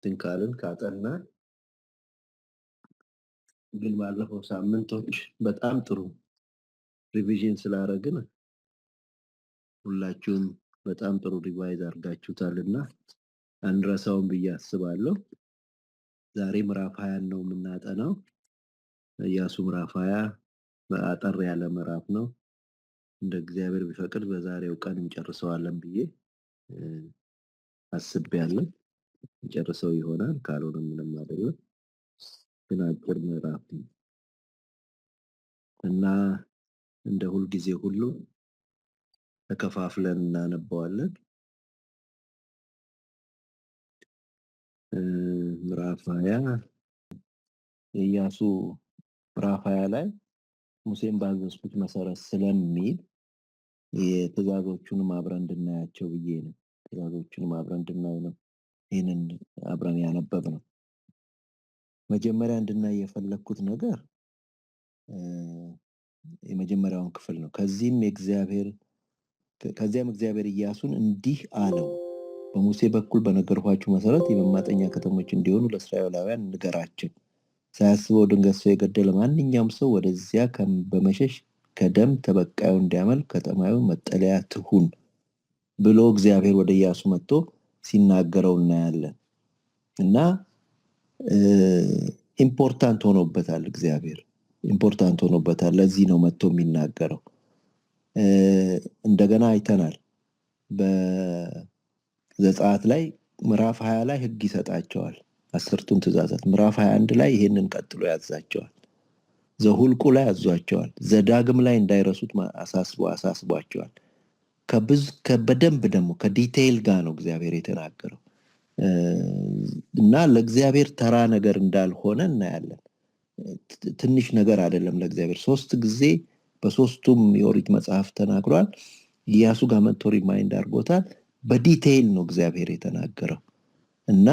እንትን ካልን ካጠና ግን ባለፈው ሳምንቶች በጣም ጥሩ ሪቪዥን ስላደረግን ሁላችሁም በጣም ጥሩ ሪቫይዝ አድርጋችሁታልና አንረሳውም ብዬ አስባለሁ። ዛሬ ምዕራፍ 20 ነው የምናጠናው። ኢያሱ ምዕራፍ 20 አጠር ያለ ምዕራፍ ነው። እንደ እግዚአብሔር ቢፈቅድ በዛሬው ቀን እንጨርሰዋለን ብዬ አስቤያለሁ። እንጨርሰው ይሆናል፣ ካልሆነ ምንም አይደለም። ግን አጭር ምዕራፍ ነው እና እንደ ሁልጊዜ ሁሉ ተከፋፍለን እናነባዋለን። ምዕራፍ 20 ኢያሱ ምዕራፍ 20 ላይ ሙሴን ባዘዝኩት መሰረት ስለሚል የትእዛዞቹንም አብረን እንድናያቸው ብዬ ነው። ትእዛዞቹንም አብረን እንድናይ ነው ይሄንን አብረን ያነበብነው። መጀመሪያ እንድናይ የፈለኩት ነገር የመጀመሪያውን ክፍል ነው። ከዚያም እግዚአብሔር ኢያሱን እንዲህ አለው፣ በሙሴ በኩል በነገርኳችሁ መሰረት የመማጠኛ ከተሞች እንዲሆኑ ለእስራኤላውያን ንገራቸው። ሳያስበው ድንገት ሰው የገደለ ማንኛውም ሰው ወደዚያ በመሸሽ ከደም ተበቃዩ እንዲያመልጥ ከተማው መጠለያ ትሁን ብሎ እግዚአብሔር ወደ ኢያሱ መጥቶ ሲናገረው እናያለን። እና ኢምፖርታንት ሆኖበታል። እግዚአብሔር ኢምፖርታንት ሆኖበታል። ለዚህ ነው መጥቶ የሚናገረው። እንደገና አይተናል። በዘጸአት ላይ ምዕራፍ 20 ላይ ህግ ይሰጣቸዋል፣ 10ቱን ትእዛዛት። ምዕራፍ 21 ላይ ይሄንን ቀጥሎ ያዛቸዋል። ዘሁልቁ ላይ አዟቸዋል። ዘዳግም ላይ እንዳይረሱት አሳስቧቸዋል። በደንብ ደግሞ ከዲቴይል ጋር ነው እግዚአብሔር የተናገረው እና ለእግዚአብሔር ተራ ነገር እንዳልሆነ እናያለን። ትንሽ ነገር አይደለም ለእግዚአብሔር። 3 ጊዜ በ3ቱም የኦሪት መጽሐፍ ተናግሯል። ኢያሱ ጋር መጥቶ ሪማይንድ አድርጎታል። በዲቴይል ነው እግዚአብሔር የተናገረው እና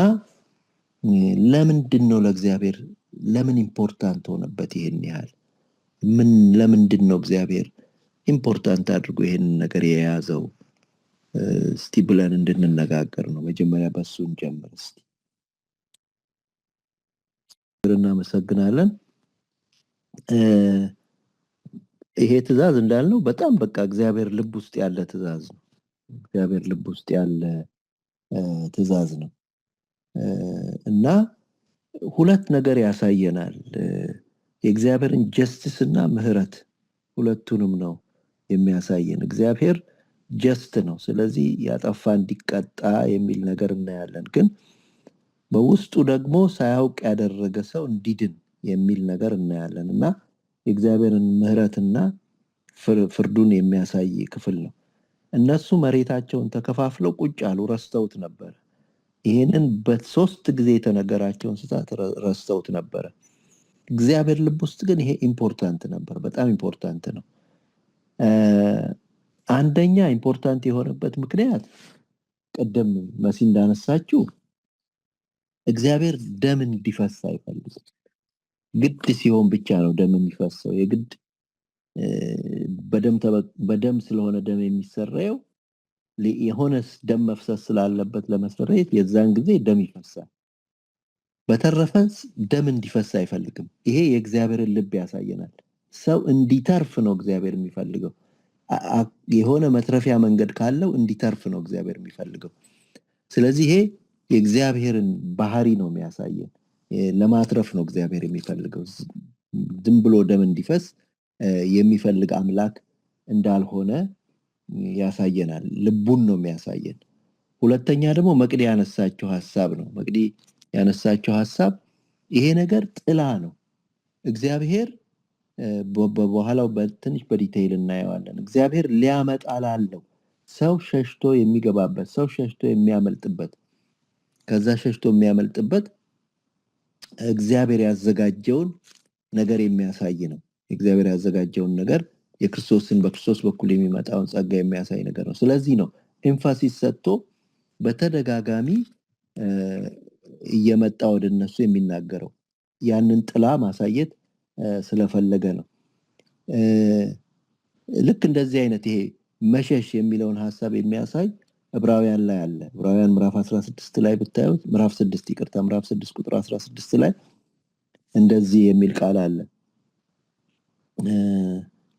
ለምንድን ነው ለእግዚአብሔር ለምን ኢምፖርታንት ሆነበት ይሄን ያህል? ለምንድን ነው እግዚአብሔር ኢምፖርታንት አድርጎ ይሄን ነገር የያዘው? እስቲ ብለን እንድንነጋገር ነው። መጀመሪያ በሱ እንጀምር እስቲ። እናመሰግናለን። ይሄ ትእዛዝ እንዳልነው በጣም በቃ እግዚአብሔር ልብ ውስጥ ያለ ትእዛዝ ነው። እግዚአብሔር ልብ ውስጥ ያለ ትእዛዝ ነው እና ሁለት ነገር ያሳየናል። የእግዚአብሔርን ጀስቲስ እና ምህረት ሁለቱንም ነው የሚያሳየን። እግዚአብሔር ጀስት ነው፣ ስለዚህ ያጠፋ እንዲቀጣ የሚል ነገር እናያለን። ግን በውስጡ ደግሞ ሳያውቅ ያደረገ ሰው እንዲድን የሚል ነገር እናያለን እና የእግዚአብሔርን ምህረትና ፍርዱን የሚያሳይ ክፍል ነው። እነሱ መሬታቸውን ተከፋፍለው ቁጭ አሉ፣ ረስተውት ነበር። ይሄንን በ3 ጊዜ የተነገራቸውን ስህተት ረስተውት ነበረ። እግዚአብሔር ልብ ውስጥ ግን ይሄ ኢምፖርታንት ነበር፣ በጣም ኢምፖርታንት ነው። አንደኛ ኢምፖርታንት የሆነበት ምክንያት ቀደም መሲ እንዳነሳችው እግዚአብሔር ደም እንዲፈስ አይፈልግም። ግድ ሲሆን ብቻ ነው ደም የሚፈሰው። የግድ በደም ስለሆነ ደም የሚሰራው የሆነስ ደም መፍሰስ ስላለበት ለመስረየት የዛን ጊዜ ደም ይፈሳል። በተረፈ ደም እንዲፈስ አይፈልግም። ይሄ የእግዚአብሔርን ልብ ያሳየናል። ሰው እንዲተርፍ ነው እግዚአብሔር የሚፈልገው። የሆነ መትረፊያ መንገድ ካለው እንዲተርፍ ነው እግዚአብሔር የሚፈልገው። ስለዚህ ይሄ የእግዚአብሔርን ባህሪ ነው የሚያሳየን። ለማትረፍ ነው እግዚአብሔር የሚፈልገው። ዝም ብሎ ደም እንዲፈስ የሚፈልግ አምላክ እንዳልሆነ ያሳየናል። ልቡን ነው የሚያሳየን። ሁለተኛ ደግሞ መቅዲ ያነሳቸው ሐሳብ ነው። መቅዲ ያነሳቸው ሐሳብ ይሄ ነገር ጥላ ነው። እግዚአብሔር በኋላው በትንሽ በዲቴይል እናየዋለን። እግዚአብሔር ሊያመጣ ላለው ሰው ሸሽቶ የሚገባበት፣ ሰው ሸሽቶ የሚያመልጥበት፣ ከዛ ሸሽቶ የሚያመልጥበት እግዚአብሔር ያዘጋጀውን ነገር የሚያሳይ ነው። እግዚአብሔር ያዘጋጀውን ነገር በክርስቶስ በኩል የሚመጣውን ጸጋ የሚያሳይ ነገር ነው። ስለዚህ ነው ኤምፋሲስ ሰጥቶ በተደጋጋሚ እየመጣ ወደ እነሱ የሚናገረው። ያንን ጥላ ማሳየት ስለፈለገ ነው። ልክ እንደዚህ አይነት ይሄ መሸሽ የሚለውን ሐሳብ የሚያሳይ ዕብራውያን ላይ አለ። ዕብራውያን ምዕራፍ 16 ላይ ብታዩት ምዕራፍ 6 ቁጥር 16 ላይ እንደዚህ የሚል ቃል አለ።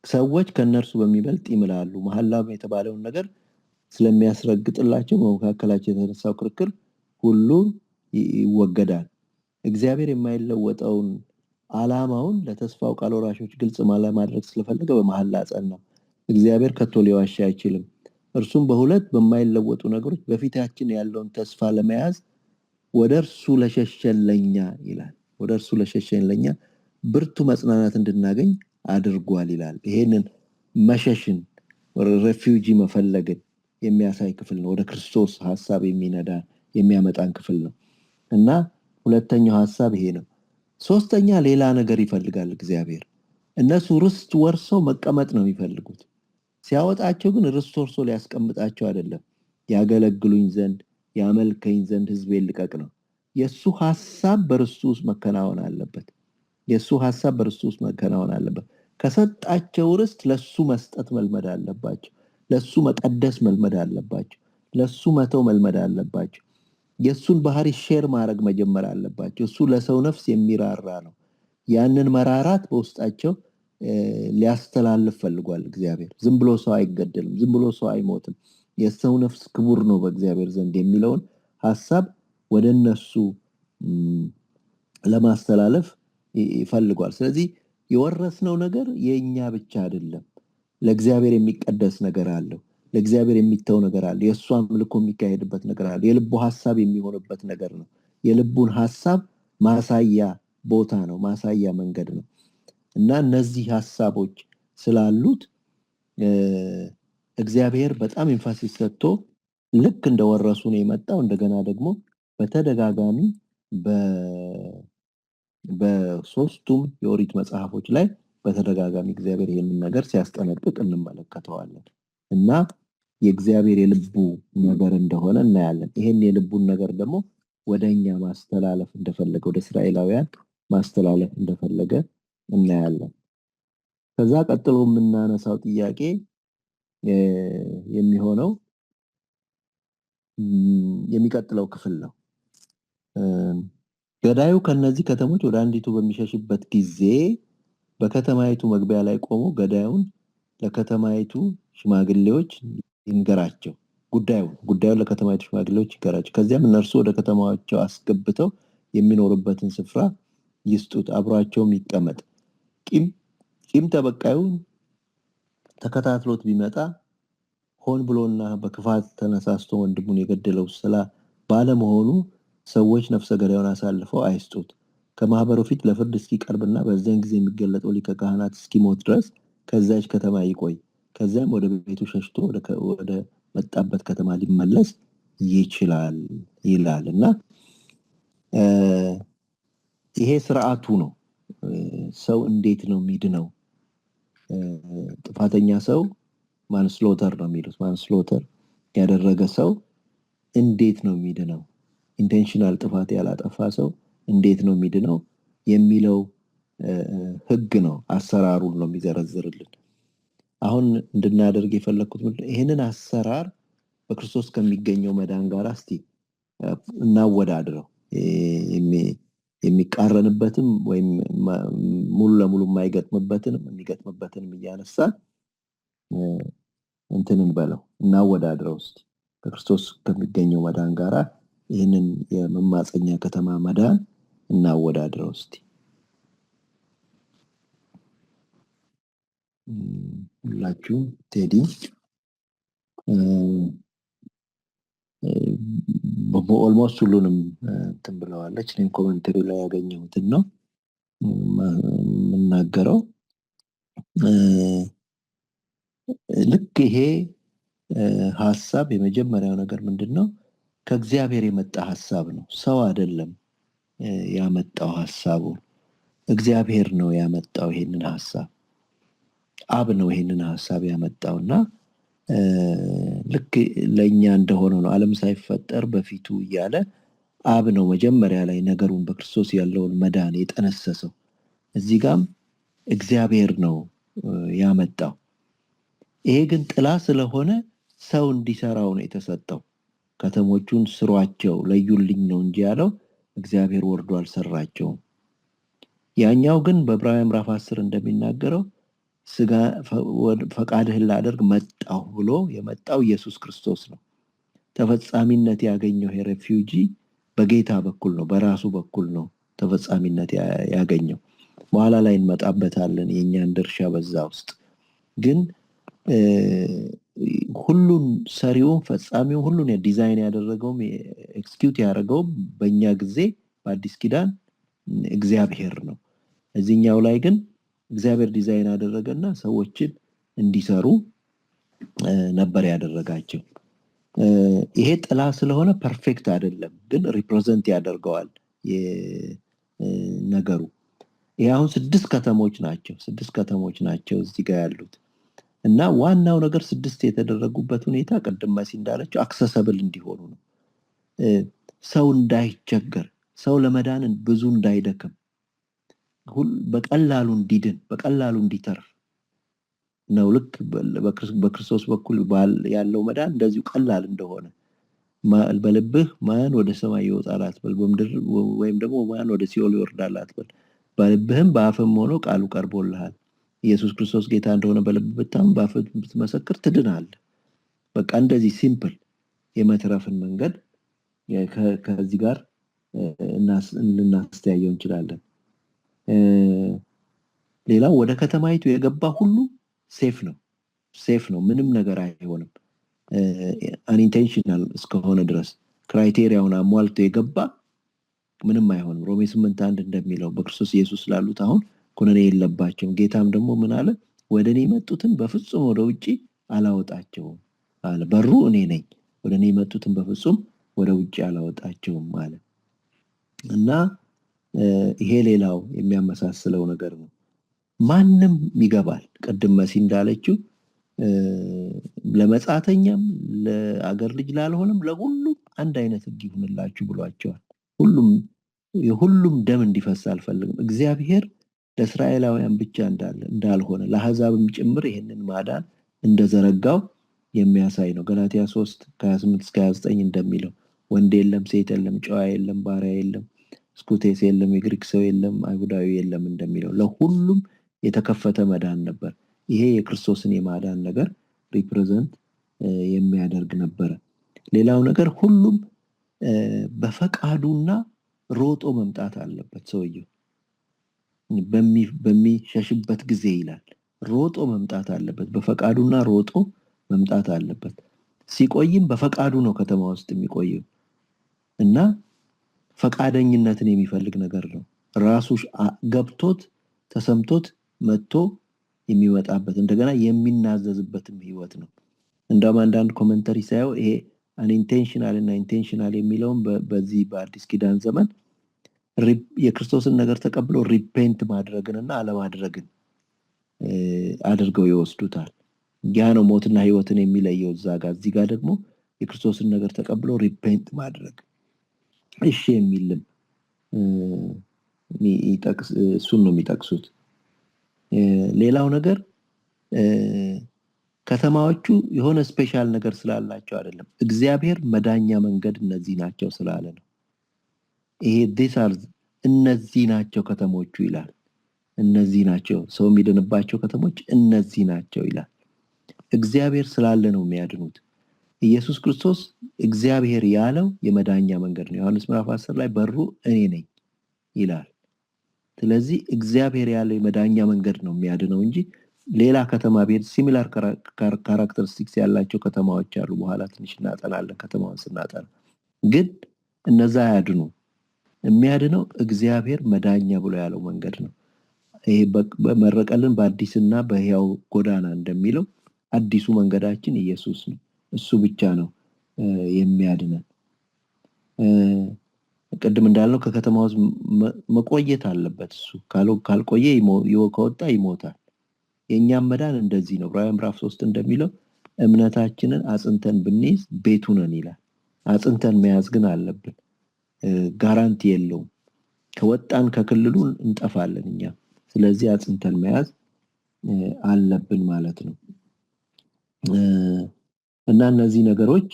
ሰዎች ከነርሱ በሚበልጥ ይምላሉ፣ መሐላም የተባለውን ነገር ስለሚያስረግጥላቸው በመካከላቸው የተነሳው ክርክር ሁሉ ይወገዳል። እግዚአብሔር የማይለወጠውን ዓላማውን ለተስፋው ቃል ወራሾች ግልጽ ማድረግ ስለፈለገ በመሐላ ጸና። እግዚአብሔር ከቶ ሊዋሽ አይችልም። እርሱም በሁለት በማይለወጡ ነገሮች በፊታችን ያለውን ተስፋ ለመያዝ ወደ እርሱ ለሸሸን ለኛ ይላል። ወደ እርሱ ለሸሸን ለኛ ብርቱ መጽናናት እንድናገኝ አድርጓል ይላል። ይሄንን መሸሽን ሬፊውጂ መፈለግን የሚያሳይ ክፍል ነው። ወደ ክርስቶስ ሐሳብ የሚያመጣን ክፍል ነው እና ሁለተኛው ሐሳብ ይሄ ነው። ሶስተኛ ሌላ ነገር ይፈልጋል እግዚአብሔር። እነሱ ርስት ወርሰው መቀመጥ ነው የሚፈልጉት። ሲያወጣቸው ግን ርስት ወርሶ ሊያስቀምጣቸው አይደለም። ያገለግሉኝ ዘንድ ያመልከኝ ዘንድ ሕዝቤን ልቀቅ ነው። የሱ ሐሳብ በርስቱ ውስጥ መከናወን አለበት። የሱ ሐሳብ በርስቱ ውስጥ መከናወን አለበት። ከሰጣቸው ርስት ለሱ መስጠት መልመድ አለባቸው። ለሱ መቀደስ መልመድ አለባቸው። ለሱ መተው መልመድ አለባቸው። የሱን ባህሪ ሼር ማድረግ መጀመር አለባቸው። እሱ ለሰው ነፍስ የሚራራ ነው። ያንን መራራት በውስጣቸው ሊያስተላልፍ ፈልጓል እግዚአብሔር። ዝም ብሎ ሰው አይገደልም፣ ዝም ብሎ ሰው አይሞትም፣ የሰው ነፍስ ክቡር ነው በእግዚአብሔር ዘንድ የሚለውን ሐሳብ ወደ እነሱ ለማስተላለፍ ይፈልጓል። ስለዚህ የወረስነው ነገር የኛ ብቻ አይደለም። ለእግዚአብሔር የሚቀደስ ነገር አለው። ለእግዚአብሔር የሚተው ነገር አለ። የእሱ አምልኮ የሚካሄድበት ነገር አለ። የልቡ ሐሳብ የሚሆንበት ነገር ነው። የልቡን ሐሳብ ማሳያ ቦታ ነው፣ ማሳያ መንገድ ነው እና እነዚህ ሐሳቦች ስላሉት እግዚአብሔር በጣም ኤንፋሲስ ሰጥቶ ልክ እንደወረሱ ነው የመጣው። እንደገና ደግሞ በተደጋጋሚ በሶስቱም የኦሪት መጽሐፎች ላይ በተደጋጋሚ እግዚአብሔር ይህንን ነገር ሲያስጠነቅቅ እንመለከተዋለን እና የእግዚአብሔር የልቡ ነገር እንደሆነ እናያለን። ይሄን የልቡን ነገር ደግሞ ወደኛ ማስተላለፍ እንደፈለገ፣ ወደ እስራኤላውያን ማስተላለፍ እንደፈለገ እናያለን። ከዛ ቀጥሎ የምናነሳው ጥያቄ የሚሆነው የሚቀጥለው ክፍል ነው። ገዳዩ ከነዚህ ከተሞች ወደ አንዲቱ በሚሸሽበት ጊዜ በከተማይቱ መግቢያ ላይ ቆሞ ገዳዩን ለከተማይቱ ሽማግሌዎች ይንገራቸው። ጉዳዩን ለከተማይቱ ሽማግሌዎች ይንገራቸው። ከዚያም እነርሱ ወደ ከተማቸው አስገብተው የሚኖርበትን ስፍራ ይስጡት፣ አብሯቸውም ይቀመጥ። ቂም ተበቃዩን ተከታትሎት ቢመጣ ሆን ብሎና በክፋት ተነሳስቶ ወንድሙን የገደለው ባለመሆኑ ሰዎች ነፍሰ ገዳዩን አሳልፈው አይስጡት። ከማህበሩ ፊት ለፍርድ እስኪቀርብና በዚያን ጊዜ የሚገለጠው ሊቀ ካህናት እስኪሞት ድረስ ከዛች ከተማ ይቆይ። ከዚያም ወደ ቤቱ ሸሽቶ ወደ መጣበት ከተማ ሊመለስ ይችላል ይላል እና ይሄ ስርዓቱ ነው። ሰው እንዴት ነው የሚድነው? ጥፋተኛ ሰው ማንስሎተር ነው የሚሉት። ማንስሎተር ያደረገ ሰው እንዴት ነው የሚድነው? ኢንቴንሽናል ጥፋት ያላጠፋ ሰው እንዴት ነው የሚድነው የሚለው ህግ ነው፣ አሰራሩን ነው የሚዘረዝርልን። አሁን እንድናደርግ የፈለኩት ይሄንን አሰራር በክርስቶስ ከሚገኘው መዳን ጋር እስቲ እናወዳድረው። የሚቃረንበትም ወይም ሙሉ ለሙሉ የማይገጥምበትንም የሚገጥምበትንም እያነሳን እንትንን በለው እናወዳድረው እስቲ በክርስቶስ ከሚገኘው መዳን ጋራ ይህንን የመማፀኛ ከተማ መዳን እናወዳድረው እስቲ። ሁላችሁም ቴዲ ኦልሞስት ሁሉንም እንትን ብለዋለች። እኔም ኮሜንተሪ ላይ ያገኘሁትን ነው የምናገረው። ልክ ይሄ ሐሳብ የመጀመሪያው ነገር ምንድነው? ከእግዚአብሔር የመጣ ሐሳብ ነው። ሰው አይደለም ያመጣው ሐሳቡ፣ እግዚአብሔር ነው ያመጣው ይሄንን ሐሳብ። አብ ነው ይሄንን ሐሳብ ያመጣውና ልክ ለኛ እንደሆነው ነው። ዓለም ሳይፈጠር በፊቱ እያለ አብ ነው መጀመሪያ ላይ ነገሩን በክርስቶስ ያለውን መዳን የጠነሰሰው። እዚህ ጋም እግዚአብሔር ነው ያመጣው። ይሄ ግን ጥላ ስለሆነ ሰው እንዲሰራው ነው የተሰጠው። ከተሞቹን ስሯቸው ለዩልኝ ነው እንጂ ያለው እግዚአብሔር ወርዶ አልሰራቸውም። ያኛው ግን በዕብራውያን ምዕራፍ 10 እንደሚናገረው ስጋ ፈቃድህን ላደርግ መጣሁ ብሎ የመጣው ኢየሱስ ክርስቶስ ነው። ተፈጻሚነት ያገኘው የሬፊውጂ በጌታ በኩል ነው፣ በራሱ በኩል ነው ተፈጻሚነት ያገኘው። በኋላ ላይ እንመጣበታለን የኛን ድርሻ በዛ ውስጥ። ግን ሁሉን ሰሪውን ፈጻሚውን ሁሉን ዲዛይን ያደረገውም ኤክስኪዩት ያደረገውም በእኛ ጊዜ በአዲስ ኪዳን እግዚአብሔር ነው። እዚህኛው ላይ ግን እግዚአብሔር ዲዛይን አደረገና ሰዎችን እንዲሰሩ ነበር ያደረጋቸው። ይሄ ጥላ ስለሆነ ፐርፌክት አይደለም፣ ግን ሪፕሬዘንት ያደርገዋል ነገሩ። ይሄ አሁን 6 ከተሞች ናቸው እዚህ ጋር ያሉት እና ዋናው ነገር 6 የተደረጉበት ሁኔታ ቅድም መሲ እንዳለችው አክሰሰብል እንዲሆኑ ነው። ሰው እንዳይቸገር፣ ሰው ለመዳን ብዙ እንዳይደክም፣ በቀላሉ እንዲድን፣ በቀላሉ እንዲተርፍ ነው። ልክ በክርስቶስ በኩል ያለው መዳን እንደዚሁ ቀላል እንደሆነ በልብህ ማን ወደ ሰማይ ይወጣል አትበል፣ በምድር ወይም ደግሞ ማን ወደ ሲኦል ይወርዳል አትበል፣ በልብህም በአፍህም ሆኖ ቃሉ ቀርቦልሃል። ኢየሱስ ክርስቶስ ጌታ እንደሆነ በልብ ብታምን በአፍህ ብትመሰክር ትድናለህ። በቃ እንደዚህ ሲምፕል የመትረፍን መንገድ ከዚህ ጋር ልናስተያየው እንችላለን። ሌላው ወደ ከተማይቱ የገባ ሁሉ ሴፍ ነው፣ ምንም ነገር አይሆንም። አንኢንቴንሽናል እስከሆነ ድረስ ክራይቴሪያውን አሟልቶ የገባ ምንም አይሆንም። ሮሜ 8:1 እንደሚለው በክርስቶስ ኢየሱስ ላሉት አሁን ኩነኔ የለባቸውም። ጌታም ደግሞ ምን አለ? ወደ እኔ የመጡትን በፍጹም ወደ ውጪ አላወጣቸውም አለ። በሩ እኔ ነኝ፣ ወደ እኔ የመጡትን በፍጹም ወደ ውጪ አላወጣቸውም አለ እና ይሄ ሌላው የሚያመሳስለው ነገር ነው። ማንም ይገባል። ቅድም መሲ እንዳለችው ለመጻተኛም ለአገር ልጅ ላልሆነም ለሁሉም አንድ አይነት ሕግ ይሁንላችሁ ብሏቸዋል። የሁሉም ደም እንዲፈስ አልፈልግም። እግዚአብሔር ለእስራኤላውያን ብቻ እንዳልሆነ ለአሕዛብም ጭምር ይሄንን ማዳን እንደዘረጋው የሚያሳይ ነው። ገላትያ 3:28-29 እንደሚለው ወንድ የለም፣ ሴት የለም፣ ጨዋ የለም፣ ባሪያ የለም፣ ስኩቴስ የለም፣ የግሪክ ሰው የለም፣ አይሁዳዊ የለም እንደሚለው ለሁሉም የተከፈተ መዳን ነበር። ይሄ የክርስቶስን የማዳን ነገር ሪፕሬዘንት የሚያደርግ ነበረ። ሌላው ነገር ሁሉም በፈቃዱና ሮጦ መምጣት አለበት። ሰውየው በሚሸሽበት ጊዜ ይላል ሮጦ መምጣት አለበት። በፈቃዱና ሮጦ መምጣት አለበት። ሲቆይም በፈቃዱ ነው ከተማ ውስጥ የሚቆየው እና ፈቃደኝነትን የሚፈልግ ነገር ነው። ራሱ ገብቶት ተሰምቶት መጥቶ የሚመጣበት እንደገና የሚናዘዝበትም ህይወት ነው። እንደውም አንዳንድ ኮሜንተሪ ሳየው ይሄ አንኢንቴንሽናል እና ኢንቴንሽናል የሚለውን በዚህ በአዲስ ኪዳን ዘመን የክርስቶስን ነገር ተቀብሎ ሪፔንት ማድረግንና አለማድረግን አድርገው ይወስዱታል። ያ ነው ሞትና ህይወትን የሚለየው እዛ ጋር። እዚህ ጋር ደግሞ የክርስቶስን ነገር ተቀብሎ ሪፔንት ማድረግ እሺ የሚልም እሱን ነው የሚጠቅሱት። ሌላው ነገር ከተማዎቹ የሆነ ስፔሻል ነገር ስላላቸው አይደለም፣ እግዚአብሔር መዳኛ መንገድ እነዚህ ናቸው ስላለ ነው። ይሄ እነዚህ ናቸው ከተሞቹ ይላል። እነዚህ ናቸው ሰው የሚድንባቸው ከተሞች እነዚህ ናቸው ይላል። እግዚአብሔር ስላለ ነው የሚያድኑት። ኢየሱስ ክርስቶስ እግዚአብሔር ያለው የመዳኛ መንገድ ነው። ዮሐንስ ምዕራፍ 10 ላይ በሩ እኔ ነኝ ይላል። ስለዚህ እግዚአብሔር ያለው የመዳኛ መንገድ ነው የሚያድነው እንጂ ሌላ ከተማ ቤት ሲሚላር ካራክተሪስቲክስ ያላቸው ከተማዎች አሉ። በኋላ ትንሽ እናጠናለን ከተማውን ስናጠና። ግን እነዛ ያድኑ። የሚያድነው እግዚአብሔር መዳኛ ብሎ ያለው መንገድ ነው። ይሄ በመረቀልን በአዲስና በሕያው ጎዳና እንደሚለው አዲሱ መንገዳችን ኢየሱስ ነው። እሱ ብቻ ነው የሚያድነን። ቅድም እንዳልነው ከከተማ ውስጥ መቆየት አለበት። እሱ ካልቆየ ከወጣ ይሞታል። የኛም መዳን እንደዚህ ነው። ዕብራውያን ምዕራፍ 3 እንደሚለው እምነታችንን አጽንተን ብንይዝ ቤቱ ነን ይላል። አጽንተን መያዝ ግን አለብን። ጋራንቲ የለውም። ከወጣን ከክልሉ እንጠፋለን እኛ። ስለዚህ አጽንተን መያዝ አለብን ማለት ነው። እና እነዚህ ነገሮች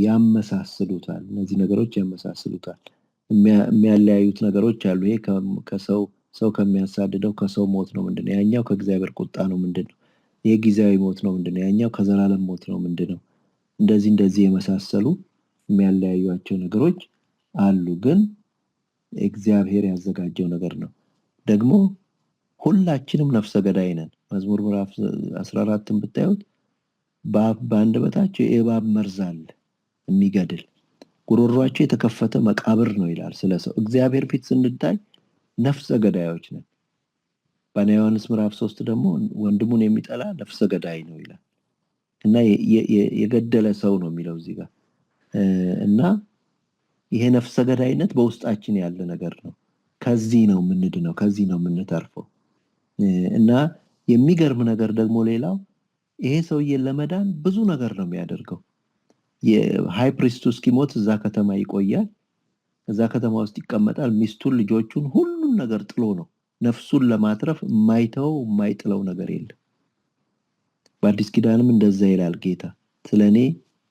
ያመሳስሉታል። የሚያለያዩት ነገሮች አሉ። ይሄ ሰው ከሚያሳድደው ከሰው ሞት ነው ምንድነው? ያኛው ከእግዚአብሔር ቁጣ ነው ምንድነው? ይሄ ጊዜያዊ ሞት ነው ምንድነው? ያኛው ከዘላለም ሞት ነው ምንድነው? እንደዚህ የመሳሰሉ የሚያለያዩቸው ነገሮች አሉ። ግን እግዚአብሔር ያዘጋጀው ነገር ነው። ደግሞ ሁላችንም ነፍሰ ገዳይ ነን። መዝሙር ምዕራፍ 14ን ብታዩት በአንደበታቸው የእባብ መርዝ አለ የሚገድል፣ ጉሮሯቸው የተከፈተ መቃብር ነው ይላል ስለ ሰው። እግዚአብሔር ፊት ስንታይ ነፍሰ ገዳዮች ነን። በዮሐንስ ምዕራፍ 3 ደግሞ ወንድሙን የሚጠላ ነፍሰ ገዳይ ነው ይላል እና የገደለ ሰው ነው የሚለው እዚህ ጋር። እና ይሄ ነፍሰ ገዳይነት በውስጣችን ያለ ነገር ነው። ከዚህ ነው የምንድነው፣ ከዚህ ነው የምንተርፈው። እና የሚገርም ነገር ደግሞ ሌላው ይሄ ሰውዬ ለመዳን ብዙ ነገር ነው የሚያደርገው። የሃይ ፕሪስቱ እስኪሞት እዛ ከተማ ይቆያል። እዛ ከተማ ውስጥ ይቀመጣል። ሚስቱን፣ ልጆቹን፣ ሁሉን ነገር ጥሎ ነው ነፍሱን ለማትረፍ የማይጥለው ነገር የለም። በአዲስ ኪዳንም እንደዛ ይላል ጌታ፣ ስለኔ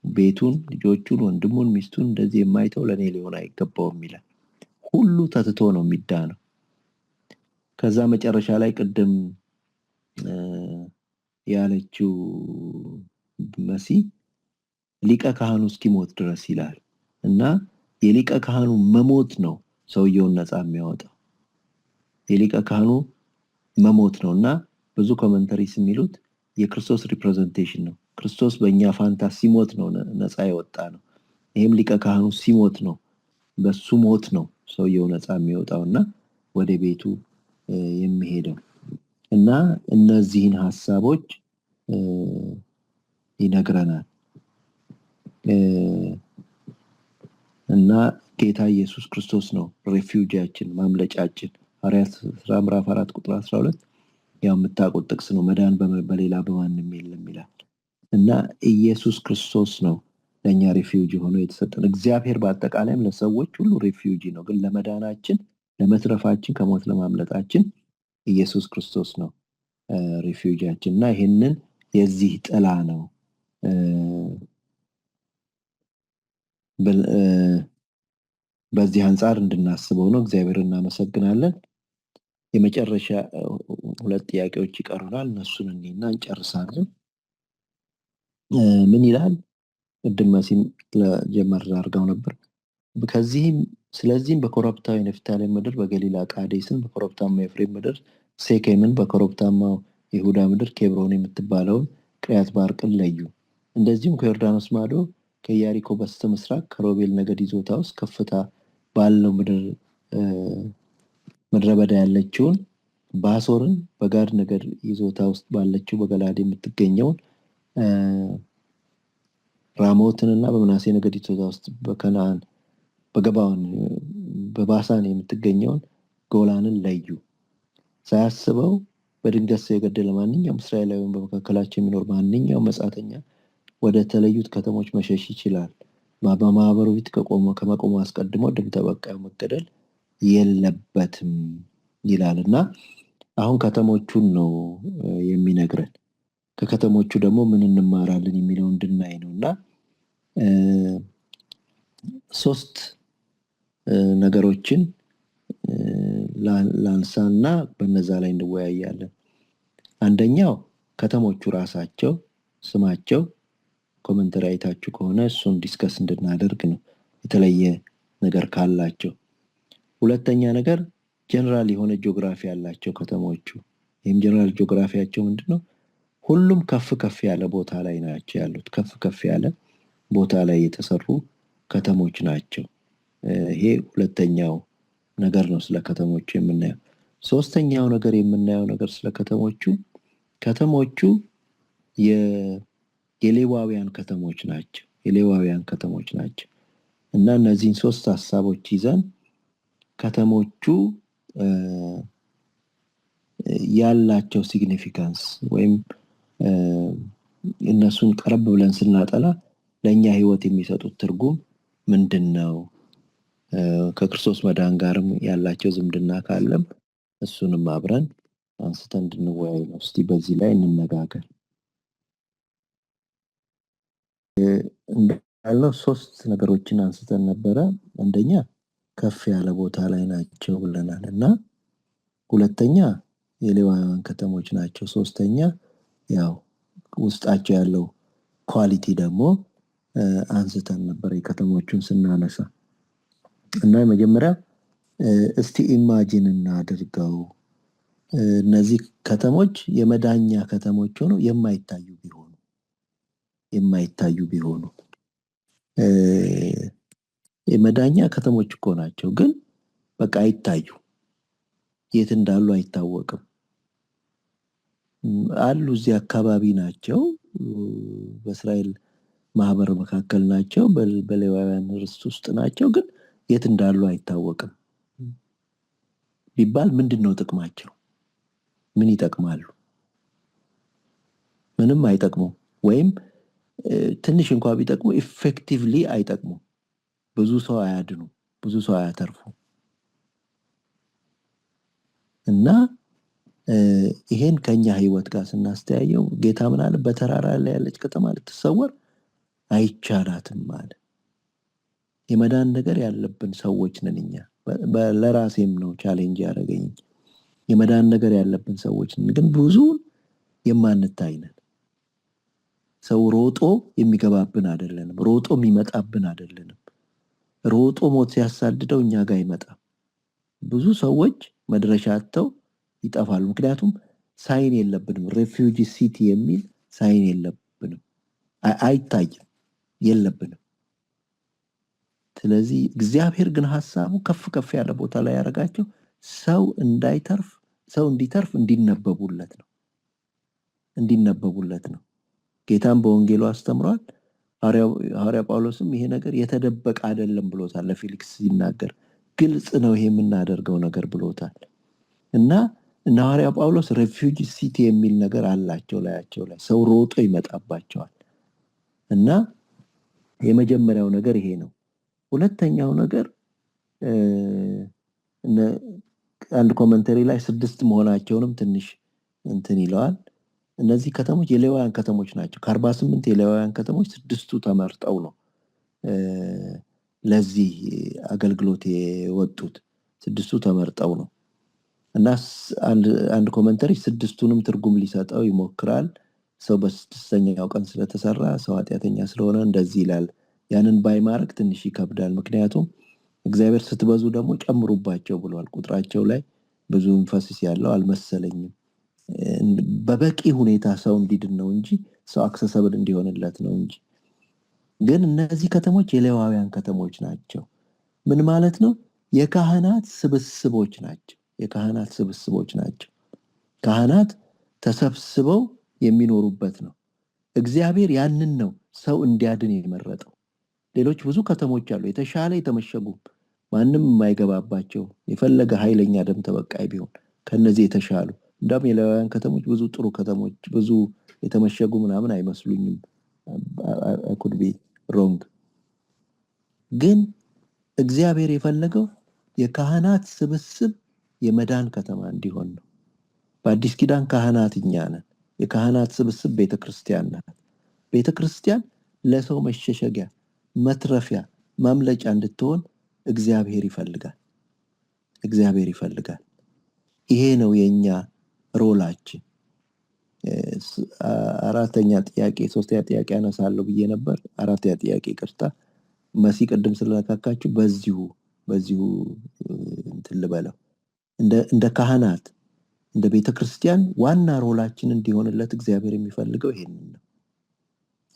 ቤቱን፣ ልጆቹን፣ ወንድሙን፣ ሚስቱን እንደዚህ የማይተው ለኔ ሊሆን አይገባውም ይላል። ሁሉ ተትቶ ነው የሚዳነው። ከዛ መጨረሻ ላይ ቅድም ያለችው መሲ ሊቀ ካህኑ እስኪሞት ድረስ ይላል እና የሊቀ ካህኑ መሞት ነው ሰውየውን ነፃ የሚያወጣው። የሊቀ ካህኑ መሞት ነው እና ብዙ ኮመንተሪስ የሚሉት የክርስቶስ ሪፕሬዘንቴሽን ነው። ክርስቶስ በእኛ ፋንታ ሲሞት ነው ነፃ የወጣ ነው። ይህም ሊቀ ካህኑ ሲሞት ነው፣ በሱ ሞት ነው ሰውየው ነፃ የሚወጣውና ወደ ቤቱ የሚሄደው። እና እነዚህን ሐሳቦች ይነግረናል። እና ጌታ ኢየሱስ ክርስቶስ ነው ሬፊውጂያችን፣ ማምለጫችን። ሐዋርያት ሥራ ምዕራፍ 4 ቁጥር 12 ያው የምታውቁት ጥቅስ ነው። መዳን በሌላ በማንም የለም ይላል። እና ኢየሱስ ክርስቶስ ነው ለኛ ሬፊውጂ ሆኖ የተሰጠን። እግዚአብሔር በአጠቃላይም ለሰዎች ሁሉ ሬፊውጂ ነው። ግን ለመዳናችን፣ ለመትረፋችን፣ ከሞት ለማምለጣችን ኢየሱስ ክርስቶስ ነው ሬፊውጂያችን። እና ይሄንን የዚህ ጥላ ነው በዚህ አንጻር እንድናስበው ነው። እግዚአብሔር እናመሰግናለን። የመጨረሻ 2 ጥያቄዎች ይቀሩናል። እነሱን እንይና እንጨርሳለን። ምን ይላል? ቅድም መሲም ለጀመር አድርገው ነበር። ስለዚህም በኮረብታው የነፍታሌም ምድር፣ በገሊላ ቃዴስን፣ በኮረብታማ ኤፍሬም ምድር ሴኬምን፣ በኮረብታማው ይሁዳ ምድር ኬብሮን የምትባለውን ቅሪያት ባርቅን ለዩ። እንደዚሁም ከዮርዳኖስ ማዶ ከኢያሪኮ በስተ ምስራቅ ከሮቤል ነገድ ይዞታ ውስጥ ከፍታ ባለው ምድረ በዳ ያለችውን ባሶርን፣ በጋድ ነገድ ይዞታ ውስጥ ባለችው በገላድ የምትገኘውን ራሞትንና በምናሴ ነገድ ይዞታ ውስጥ በከነዓን በገባውን በባሳን የምትገኘውን ጎላንን ለዩ። ሳያስበው በድንገት ሰው የገደለ ማንኛውም እስራኤላዊውን በመካከላቸው የሚኖር ማንኛውም መጻተኛ ወደ ተለዩት ከተሞች መሸሽ ይችላል። በማህበሩ ፊት ከመቆሙ አስቀድሞ ድም ተበቃዩ መገደል የለበትም ይላልና አሁን ከተሞቹን ነው የሚነግረን። ከከተሞቹ ደግሞ ምን እንማራለን የሚለው እንድናይ ነውና 3 ነገሮችን ላንሳና በነዛ ላይ እንወያያለን። አንደኛው ከተሞቹ ራሳቸው ስማቸው ኮሜንተሪ አይታችሁ ከሆነ እሱን ዲስከስ እንድናደርግ ነው፣ የተለየ ነገር ካላቸው። ሁለተኛ ነገር ጀነራል የሆነ ጂኦግራፊ ያላቸው ከተሞቹ። ይህም ጀነራል ጂኦግራፊያቸው ምንድነው? ሁሉም ከፍ ያለ ቦታ ላይ ናቸው ያሉት። ከፍ ያለ ቦታ ላይ የተሰሩ ከተሞች ናቸው። ይሄ ሁለተኛው ነገር ነው ስለ ከተሞቹ የምናየው። ሶስተኛው ነገር የምናየው ነገር ስለ ከተሞቹ የሌዋውያን ከተሞች ናቸው። የሌዋውያን ከተሞች ናቸው እና እነዚህን 3 ሐሳቦች ይዘን ከተሞቹ ያላቸው ሲግኒፊካንስ ወይም እነሱን ቀረብ ብለን ስናጠላ ለኛ ህይወት የሚሰጡት ትርጉም ምንድነው? ከክርስቶስ መዳን ጋርም ያላቸው ዝምድና ካለም እሱንም አብረን አንስተን እንድንወያይ ነው። እስቲ በዚህ ላይ እንነጋገር። እንዳለው ሶስት ነገሮችን አንስተን ነበረ። አንደኛ ከፍ ያለ ቦታ ላይ ናቸው ብለናል እና ሁለተኛ የሌዋውያን ከተሞች ናቸው። ሶስተኛ ያው ውስጣቸው ያለው ኳሊቲ ደግሞ አንስተን ነበር የከተሞቹን ስናነሳ እና የመጀመሪያ እስቲ ኢማጂን እናድርገው እነዚህ ከተሞች የመዳኛ ከተሞች ሆነው የማይታዩ ቢሆኑ የመዳኛ ከተሞች እኮ ናቸው፣ ግን በቃ አይታዩ፣ የት እንዳሉ አይታወቅም። አሉ እዚህ አካባቢ ናቸው፣ በእስራኤል ማህበር መካከል ናቸው፣ በሌዋውያን ርስት ውስጥ ናቸው፣ ግን የት እንዳሉ አይታወቅም ቢባል ምንድነው ጥቅማቸው? ምን ይጠቅማሉ? ምንም አይጠቅሙም። ወይም ትንሽ እንኳን ቢጠቅሙ ኢፌክቲቭሊ አይጠቅሙም። ብዙ ሰው አያድኑ፣ ብዙ ሰው አያተርፉ እና ይሄን ከኛ ህይወት ጋር ስናስተያየው ጌታ ምን አለ? በተራራ ላይ ያለች ከተማ ልትሰወር አይቻላትም ማለት። የመዳን ነገር ያለብን ሰዎች ነን እኛ። ለራሴም ነው ቻሌንጅ ያደረገኝ። የመዳን ነገር ያለብን ሰዎች ነን፣ ግን ብዙውን የማንታይ ነን። ሰው ሮጦ የሚገባብን አይደለንም፣ ሮጦ የሚመጣብን አይደለንም። ሮጦ ሞት ሲያሳድደው እኛ ጋር አይመጣም። ብዙ ሰዎች መድረሻ አጥተው ይጠፋሉ። ምክንያቱም ሳይን የለብንም። ሬፊውጂ ሲቲ የሚል ሳይን የለብንም፣ አይታይም፣ የለብንም። ስለዚህ እግዚአብሔር ግን ሐሳቡ ከፍ ከፍ ያለ ቦታ ላይ ያደረጋቸው ሰው እንዲተርፍ እንዲነበቡለት ነው። ጌታም በወንጌሉ አስተምሯል። ሐዋርያ ጳውሎስም ይሄ ነገር የተደበቀ አይደለም ብሎታል። ለፊሊክስ ሲናገር ግልጽ ነው ይሄ የምናደርገው ነገር ብሎታል። እና ሐዋርያ ጳውሎስ ሬፊውጂ ሲቲ የሚል ነገር አላቸው ላያቸው ላይ ሰው ሮጦ ይመጣባቸዋል። እና የመጀመሪያው ነገር ይሄ ነው። ሁለተኛው ነገር አንድ ኮሜንተሪ ላይ 6 መሆናቸውንም ትንሽ እንትን ይለዋል። እነዚህ ከተሞች የሌዋውያን ከተሞች ናቸው። ከ48 የሌዋውያን ከተሞች 6ቱ ተመርጠው ነው ለዚህ አገልግሎት የወጡት። 6ቱ ተመርጠው ነው እና አንድ ኮሜንተሪ 6ቱንም ትርጉም ሊሰጠው ይሞክራል። ሰው በ6ኛው ቀን ስለተሰራ ሰው ኃጢአተኛ ስለሆነ እንደዚህ ይላል። ያንን ባይማርክ ትንሽ ይከብዳል። ምክንያቱም እግዚአብሔር ስትበዙ ደግሞ ጨምሩባቸው ብሏል። ቁጥራቸው ላይ ብዙ ኢንፈሲስ ያለው አልመሰለኝም። በበቂ ሁኔታ ሰው እንዲድን ነው እንጂ ሰው አክሰሰብል እንዲሆንለት ነው እንጂ። ግን እነዚህ ከተሞች የሌዋውያን ከተሞች ናቸው። ምን ማለት ነው? የካህናት ስብስቦች ናቸው። ካህናት ተሰብስበው የሚኖሩበት ነው። እግዚአብሔር ያንን ነው ሰው እንዲያድን የመረጠው። ሌሎች ብዙ ከተሞች አሉ፣ የተሻለ የተመሸጉ ማንም የማይገባባቸው የፈለገ ኃይለኛ ደም ተበቃይ ቢሆን ከነዚህ የተሻሉ። እንደውም የሌዋውያን ከተሞች ብዙ ጥሩ ከተሞች፣ ብዙ የተመሸጉ ምናምን አይመስሉኝም። I could be wrong። ግን እግዚአብሔር የፈለገው የካህናት ስብስብ የመዳን ከተማ እንዲሆን ነው። በአዲስ ኪዳን ካህናት እኛ ነን። የካህናት ስብስብ ቤተክርስቲያን ናት። ቤተክርስቲያን ለሰው መሸሸጊያ፣ መትረፊያ፣ ማምለጫ እንድትሆን እግዚአብሔር ይፈልጋል። ይሄ ነው የኛ ሮላችን። ሶስተኛ ጥያቄ አነሳለሁ ብዬ ነበር። አራተኛ ጥያቄ ይቅርታ፣ መሲ ቅድም ስለነካካችሁ በዚሁ እንትን ልበለው። እንደ ካህናት እንደ ቤተክርስቲያን ዋና ሮላችን እንዲሆንለት እግዚአብሔር የሚፈልገው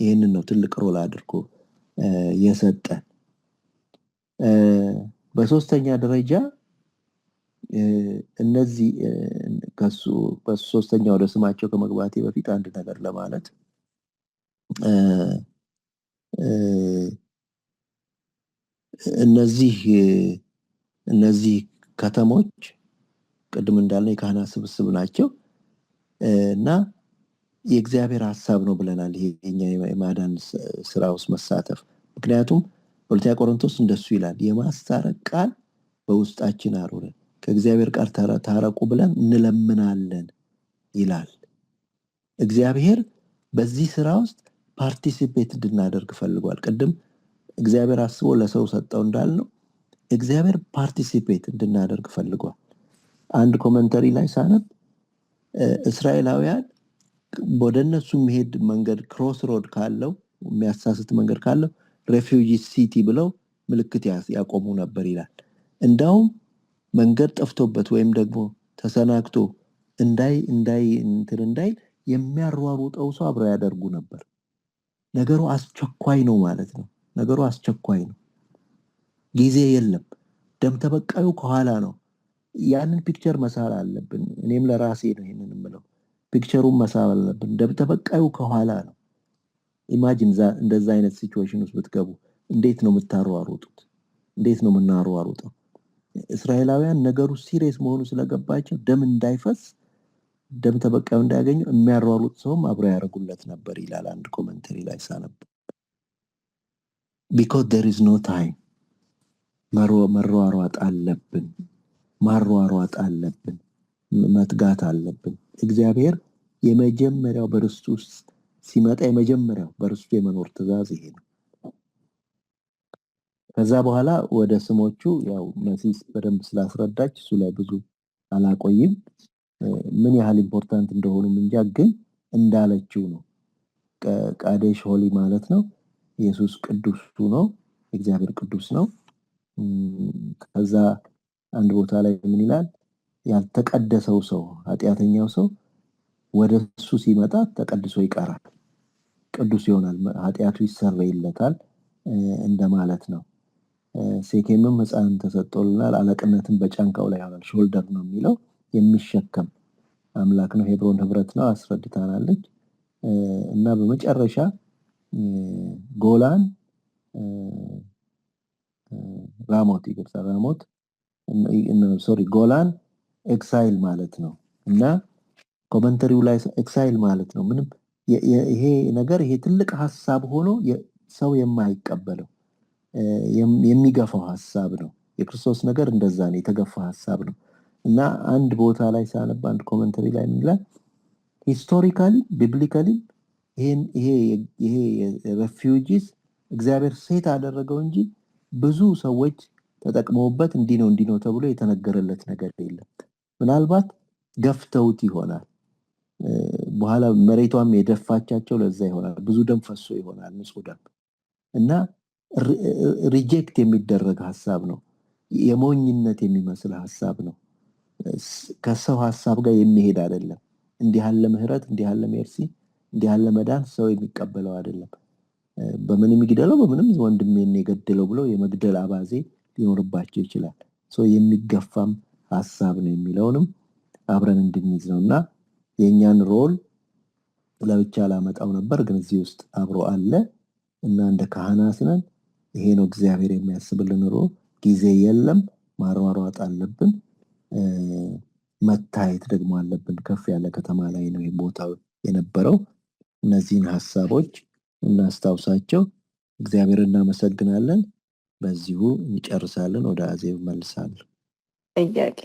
ይሄንን ነው ትልቅ ሮል አድርጎ የሰጠን። በሶስተኛ ደረጃ እነዚህ በሶስተኛ ወደ ስማቸው ከመግባቴ በፊት አንድ ነገር ለማለት እነዚህ ከተሞች ቅድም እንዳልነው የካህናት ስብስብ ናቸው እና የእግዚአብሔር ሐሳብ ነው ብለናል። ይሄኛ የማዳን ስራ ውስጥ መሳተፍ። ምክንያቱም ሁለተኛ ቆሮንቶስ እንደሱ ይላል፣ የማስታረቅ ቃል በውስጣችን አኖረ፣ ከእግዚአብሔር ጋር ታረቁ ብለን እንለምናለን ይላል። እግዚአብሔር በዚህ ስራ ውስጥ ፓርቲሲፔት እንድናደርግ ፈልጓል። ቅድም እግዚአብሔር አስቦ ለሰው ሰጠው እንዳልነው እግዚአብሔር ፓርቲሲፔት እንድናደርግ ፈልጓል። አንድ ኮሜንተሪ ላይ ሳነብ እስራኤላውያን ወደ እነሱ የሚሄድ መንገድ ክሮስ ሮድ ካለው የሚያሳስት መንገድ ካለው ሬፊውጂ ሲቲ ብለው ምልክት ያቆሙ ነበር ይላል። እንዳውም መንገድ ጠፍቶበት ወይም ደግሞ ተሰናክቶ እንዳይ የሚያሯሩጠው ሰው አብረው ያደርጉ ነበር። ነገሩ አስቸኳይ ነው ማለት ነው። ነገሩ አስቸኳይ ነው። ጊዜ የለም። ደም ተበቃዩ ከኋላ ነው። ያንን ፒክቸር መሳል አለብን። እኔም ለራሴ ነው ይሄንን የምለው። ፒክቸሩን መሳል አለብን። ደም ተበቃዩ ከኋላ ነው። ኢማጂን እንደዛ አይነት ሲቹዌሽን ውስጥ ብትገቡ እንዴት ነው የምታሯሩጡት? እንዴት ነው የምናሯሩጠው? እስራኤላውያን ነገሩ ሲሪየስ መሆኑ ስለገባቸው ደም እንዳይፈስ ደም ተበቃዩ እንዳያገኙ የሚያሯሩጥ ሰውም አብረው ያደርጉለት ነበር ይላል አንድ ኮሜንተሪ ላይ ሳነብ። because there is no time መሯሯጥ አለብን። ማሯሯጥ አለብን። መትጋት አለብን። እግዚአብሔር የመጀመሪያው በርስቱ ውስጥ ሲመጣ የመጀመሪያው በርስቱ የመኖር ትእዛዝ ይሄ ነው። ከዛ በኋላ ወደ ስሞቹ ያው መሲስ በደንብ ስላስረዳች እሱ ላይ ብዙ አላቆይም። ምን ያህል ኢምፖርታንት እንደሆኑ እንጃ፣ ግን እንዳለችው ነው። ቃዴሽ ሆሊ ማለት ነው ኢየሱስ ቅዱሱ ነው፣ እግዚአብሔር ቅዱስ ነው። ከዛ አንድ ቦታ ላይ ምን ይላል? ያልተቀደሰው ሰው ኃጢአተኛው ሰው ወደሱ ሲመጣ ተቀድሶ ይቀራል፣ ቅዱስ ይሆናል፣ ኃጢአቱ ይሰረይለታል እንደማለት ነው። ሴኬምም ሕፃን ተሰጥቶልናል፣ አለቅነትን በጫንቃው ላይ ያለው ሾልደር ነው የሚለው የሚሸከም አምላክ ነው። ሄብሮን ህብረት ነው አስረድታናለች። እና በመጨረሻ ጎላን ጎላን ኤክሳይል ማለት ነው። እና ኮሜንተሪው ላይ ኤክሳይል ማለት ነው ምንም ይሄ ነገር ይሄ ትልቅ ሐሳብ ሆኖ ሰው የማይቀበለው የሚገፋው ሐሳብ ነው። የክርስቶስ ነገር እንደዛ ነው፣ የተገፋ ሐሳብ ነው። እና አንድ ቦታ ላይ ሳነብ አንድ ኮሜንተሪ ላይ ምን ይላል? ሂስቶሪካሊ ቢብሊካሊ ይሄ ሬፊውጂስ እግዚአብሔር ሴት አደረገው እንጂ ብዙ ሰዎች ተጠቅመውበት እንዲህ ነው ተብሎ የተነገረለት ነገር የለም። ምናልባት ገፍተውት ይሆናል፣ በኋላ መሬቷም የደፋቻቸው ለዛ ይሆናል፣ ብዙ ደም ፈሶ ይሆናል፣ ንጹህ ደም። እና ሪጀክት የሚደረግ ሐሳብ ነው፣ የሞኝነት የሚመስል ሐሳብ ነው፣ ከሰው ሐሳብ ጋር የሚሄድ አይደለም። እንዲህ ያለ ምህረት፣ እንዲህ ያለ ሜርሲ፣ እንዲህ ያለ መዳን ሰው የሚቀበለው አይደለም። በምንም ይግደለው በምንም ወንድሜን የገደለው ብሎ የመግደል አባዜ ሊኖርባቸው ይችላል። ሰው የሚገፋም ሐሳብ ነው የሚለውንም አብረን እንድንይዝ ነውና የኛን ሮል ለብቻ ላመጣው ነበር፣ ግን እዚህ ውስጥ አብሮ አለ እና እንደ ካህናት ነን። ይሄ ነው እግዚአብሔር የሚያስብልን ሮል። ጊዜ የለም፣ ማሯሯጥ አለብን፣ መታየት ደግሞ አለብን። ከፍ ያለ ከተማ ላይ ነው ይሄ ቦታው የነበረው። እነዚህን ሐሳቦች እናስታውሳቸው። እግዚአብሔር እናመሰግናለን። በዚሁ እንጨርሳለን። ወደ አዜብ መልሳለሁ። ጥያቄ